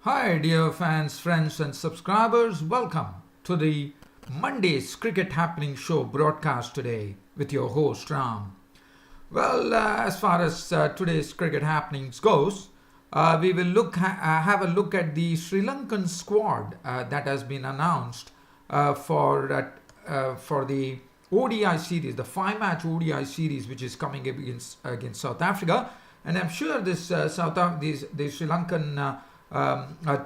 Hi, dear fans, friends, and subscribers. Welcome to the Monday's Cricket Happening Show broadcast today with your host Ram. Well, as far as today's cricket happenings goes, we will have a look at the Sri Lankan squad that has been announced for the ODI series, the five-match ODI series, which is coming against South Africa. And I'm sure this the Sri Lankan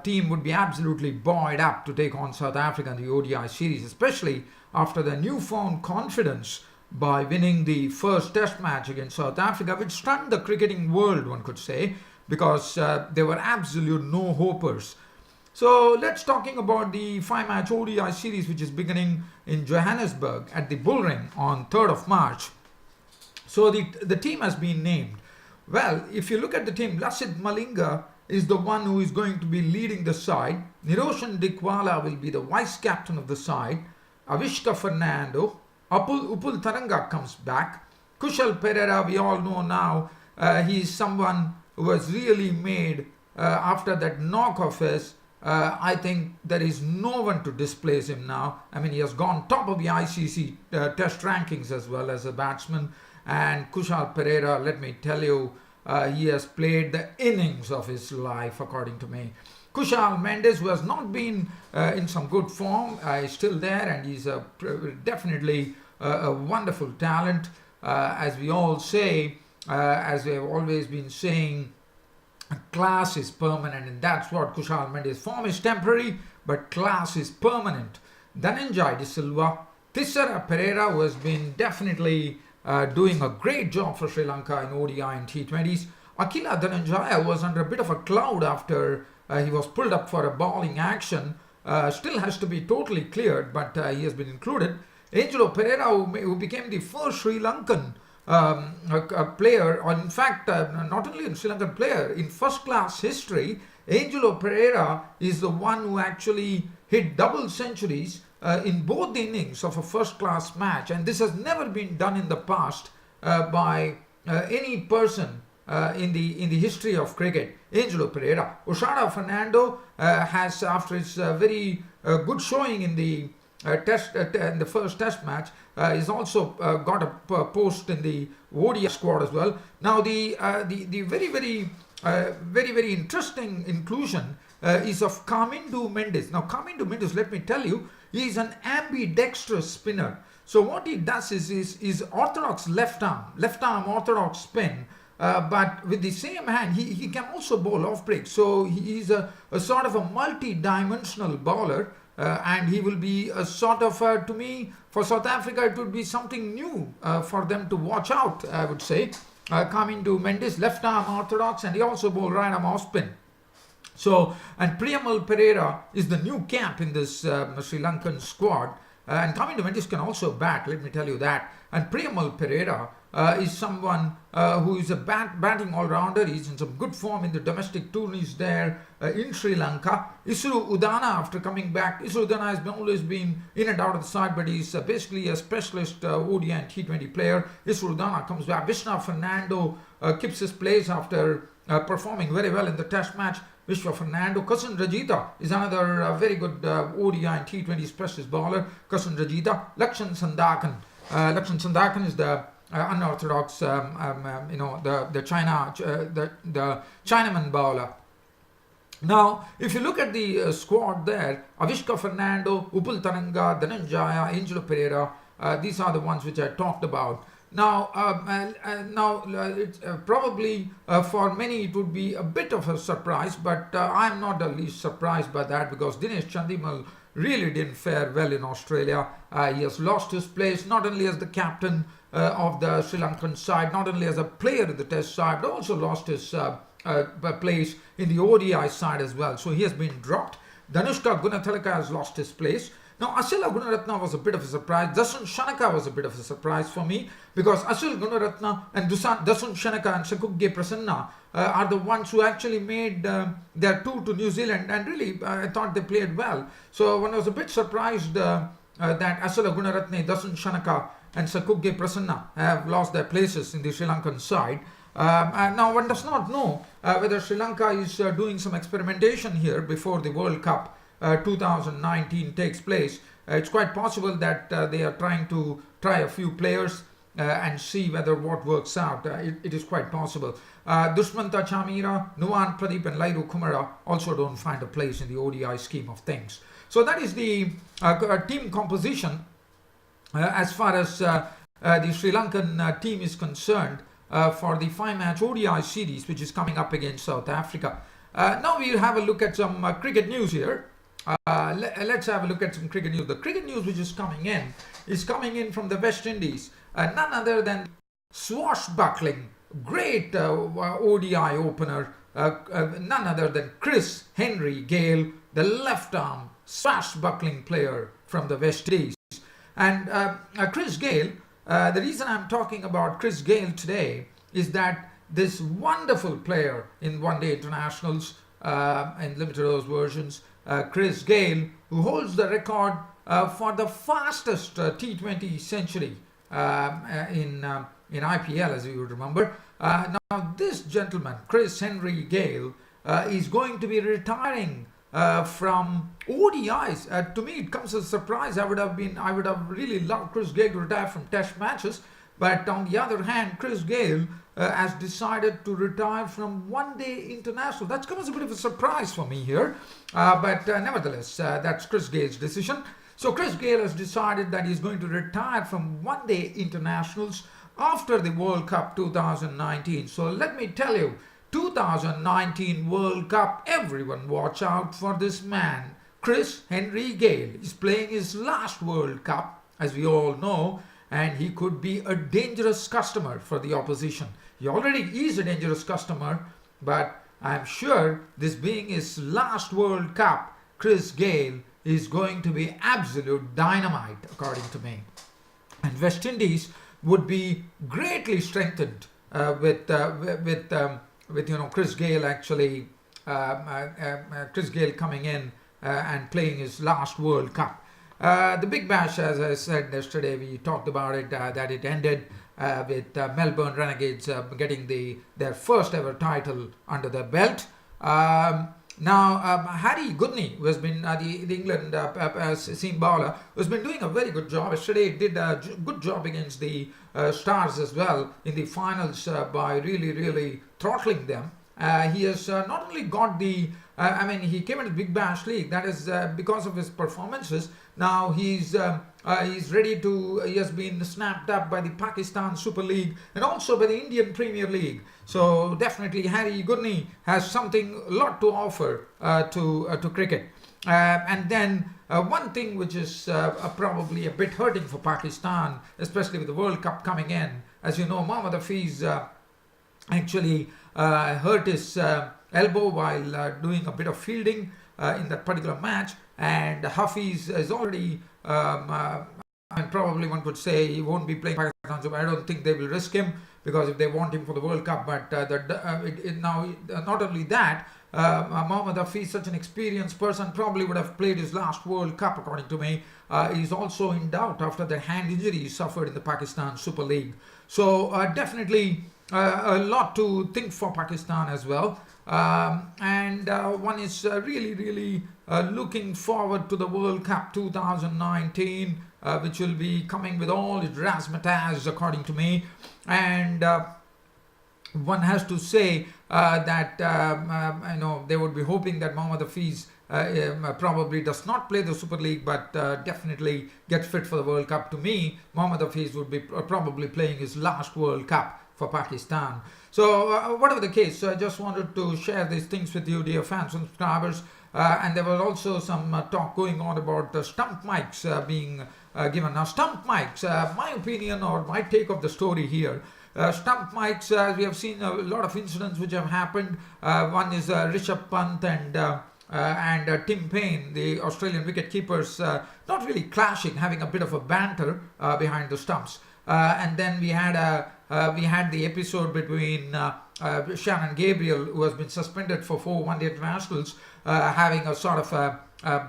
team would be absolutely buoyed up to take on South Africa in the ODI series, especially after the newfound confidence by winning the first test match against South Africa, which stunned the cricketing world, one could say, because there were absolute no-hopers. So let's talking about the five-match ODI series, which is beginning in Johannesburg at the Bull Ring on 3rd of March. So the team has been named. Well, if you look at the team, Lasith Malinga is the one who is going to be leading the side. Niroshan Dikwala will be the vice captain of the side. Avishka Fernando. Upul Taranga comes back. Kushal Perera, we all know now, he is someone who has really made, after that knock of his, I think there is no one to displace him now. I mean, he has gone top of the ICC test rankings as well as a batsman. And Kushal Perera, let me tell you, he has played the innings of his life, according to me. Kushal Mendes, who has not been in some good form, is still there, and he's definitely a wonderful talent. As we all say, as we have always been saying, class is permanent, and that's what Kushal Mendes. Form is temporary, but class is permanent. Dhananjay De Silva, Tissara Pereira, who has been definitely doing a great job for Sri Lanka in ODI and T20s. Akila Dhananjaya was under a bit of a cloud after he was pulled up for a bowling action. Still has to be totally cleared, but he has been included. Angelo Pereira, who became the first Sri Lankan player, or in fact, not only a Sri Lankan player, in first-class history, Angelo Pereira is the one who actually hit double centuries in both the innings of a first-class match, and this has never been done in the past by any person in the history of cricket. Angelo Pereira. Oshada Fernando has, after his very good showing in the in the first test match, is also got a post in the ODI squad as well. Now the very interesting inclusion is of Kamindu Mendes. Now Kamindu Mendes, let me tell you, he is an ambidextrous spinner. So what he does is orthodox left arm orthodox spin, but with the same hand he can also bowl off break. So he is a sort of a multi-dimensional bowler, and he will be a sort of, to me, for South Africa, it would be something new for them to watch out, I would say. Coming to Mendes, left arm orthodox, and he also bowled right arm off spin. So, and Priyamal Pereira is the new cap in this Sri Lankan squad. And coming to Mendes can also bat, let me tell you that. And Priyamal Pereira is someone who is a batting all-rounder. He's in some good form in the domestic tourneys there in Sri Lanka. Isuru Udana, after coming back, Isuru Udana has always been in and out of the side, but he's basically a specialist ODI and T20 player. Isuru Udana comes back. Vishnu Fernando keeps his place after performing very well in the test match. Vishwa Fernando. Kasan Rajita is another very good ODI and T20 specialist bowler. Kasan Rajita. Lakshan Sandakan. Lakshan Sandakan is the unorthodox, the Chinaman bowler. Now, if you look at the squad there, Avishka Fernando, Upul Taranga, Dhananjaya, Angelo Pereira, these are the ones which I talked about. Now, it's probably for many it would be a bit of a surprise, but I'm not the least surprised by that, because Dinesh Chandimal really didn't fare well in Australia. He has lost his place not only as the captain of the Sri Lankan side, not only as a player in the test side, but also lost his place in the ODI side as well. So he has been dropped. Danushka Gunathalaka has lost his place. Now, Ashila Gunaratna was a bit of a surprise. Dasun Shanaka was a bit of a surprise for me, because Ashil Gunaratna and Dasun Shanaka and Sakugge Prasanna are the ones who actually made their tour to New Zealand, and really I thought they played well. So one was a bit surprised that Ashila Gunaratne, Dasun Shanaka and Sakugge Prasanna have lost their places in the Sri Lankan side. Now one does not know whether Sri Lanka is doing some experimentation here before the World Cup 2019 takes place. It's quite possible that they are trying to try a few players and see whether what works out. It is quite possible. Dushmanta Chamira, Nuwan Pradeep and Lairu Kumara also don't find a place in the ODI scheme of things. So that is the team composition as far as the Sri Lankan team is concerned for the 5-match ODI series which is coming up against South Africa. Now we'll have a look at some cricket news here. Let's have a look at some cricket news. The cricket news which is coming in from the West Indies. None other than swashbuckling, great ODI opener, none other than Chris Gayle, the left arm swashbuckling player from the West Indies. And Chris Gayle, the reason I'm talking about Chris Gayle today is that this wonderful player in one-day internationals and limited overs versions, Chris Gayle, who holds the record for the fastest T20 century in IPL, as you would remember. Now this gentleman, Chris Gayle, is going to be retiring from ODIs. To me, it comes as a surprise. I would have really loved Chris Gayle to retire from Test matches, but on the other hand, Chris Gayle has decided to retire from one-day international. That's come as a bit of a surprise for me here, but nevertheless, that's Chris Gayle's decision. So Chris Gayle has decided that he's going to retire from one-day internationals after the World Cup 2019. So let me tell you, 2019 World Cup, everyone watch out for this man. Chris Gayle is playing his last World Cup, as we all know, and he could be a dangerous customer for the opposition. He already is a dangerous customer, but I'm sure this being his last World Cup, Chris Gayle is going to be absolute dynamite, according to me. And West Indies would be greatly strengthened with Chris Gayle actually Chris Gayle coming in and playing his last World Cup. The Big Bash, as I said yesterday, we talked about it, that it ended with Melbourne Renegades getting their first ever title under their belt. Now, Harry Goodney, who has been the England seam bowler, who has been doing a very good job. Yesterday, he did a good job against the Stars as well in the finals by really throttling them. He has not only got the, he came into the Big Bash League. That is because of his performances. Now he's ready to. He has been snapped up by the Pakistan Super League and also by the Indian Premier League. So definitely Harry Goodney has a lot to offer to cricket. And then one thing which is probably a bit hurting for Pakistan, especially with the World Cup coming in. As you know, Mohammad Hafiz actually hurt his elbow while doing a bit of fielding in that particular match, and Hafiz is already and probably one could say he won't be playing Pakistan, so I don't think they will risk him because if they want him for the World Cup. But now not only that, Mohammad Hafiz, such an experienced person, probably would have played his last World Cup, according to me. He's also in doubt after the hand injury he suffered in the Pakistan Super League. So definitely a lot to think for Pakistan as well. And one is really looking forward to the World Cup 2019, which will be coming with all its razzmatazz, according to me. And one has to say that they would be hoping that Mohammad Hafiz probably does not play the Super League, but definitely gets fit for the World Cup. To me, Mohammad Hafiz would be probably playing his last World Cup for Pakistan. So whatever the case, so I just wanted to share these things with you, dear fans and subscribers. And there was also some talk going on about stump mics being given. Now, stump mics, my opinion or my take of the story here. Stump mics, we have seen a lot of incidents which have happened. One is Rishabh Pant and Tim Payne, the Australian wicket keepers, not really clashing, having a bit of a banter behind the stumps. And then we had the episode between Shannon Gabriel, who has been suspended for 4 one-day internationals, having a sort of a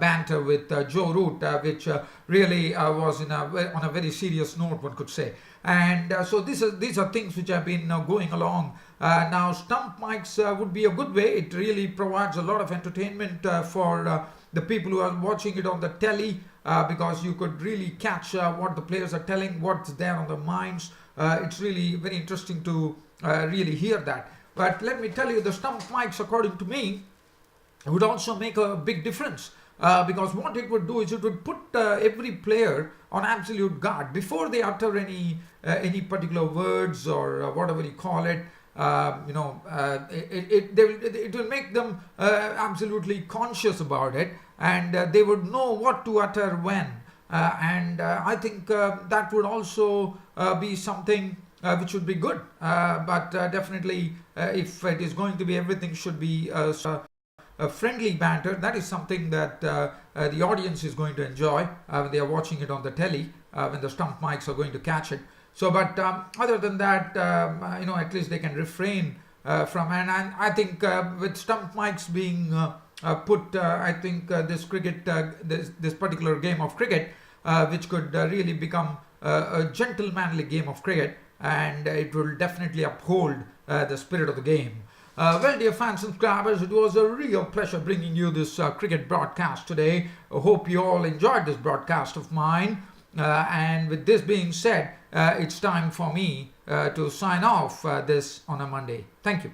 banter with Joe Root, which really was on a very serious note, one could say. And so these are things which have been going along Now, stump mics would be a good way. It really provides a lot of entertainment for the people who are watching it on the telly, because you could really catch what the players are telling, what's there on their minds. It's really very interesting to really hear that. But let me tell you, the stump mics, according to me, would also make a big difference, because what it would do is it would put every player on absolute guard before they utter any particular words or whatever you call it. It will make them absolutely conscious about it, and they would know what to utter when. And I think that would also be something which would be good. But definitely, if it is going to be, everything should be a friendly banter. That is something that the audience is going to enjoy when they are watching it on the telly, when the stump mics are going to catch it. So, but other than that, at least they can refrain from. And I think with stump mics being put, I think this cricket, this particular game of cricket, which could really become a gentlemanly game of cricket, and it will definitely uphold the spirit of the game. Well, dear fans and subscribers, it was a real pleasure bringing you this cricket broadcast today. I hope you all enjoyed this broadcast of mine. And with this being said, it's time for me to sign off this on a Monday. Thank you.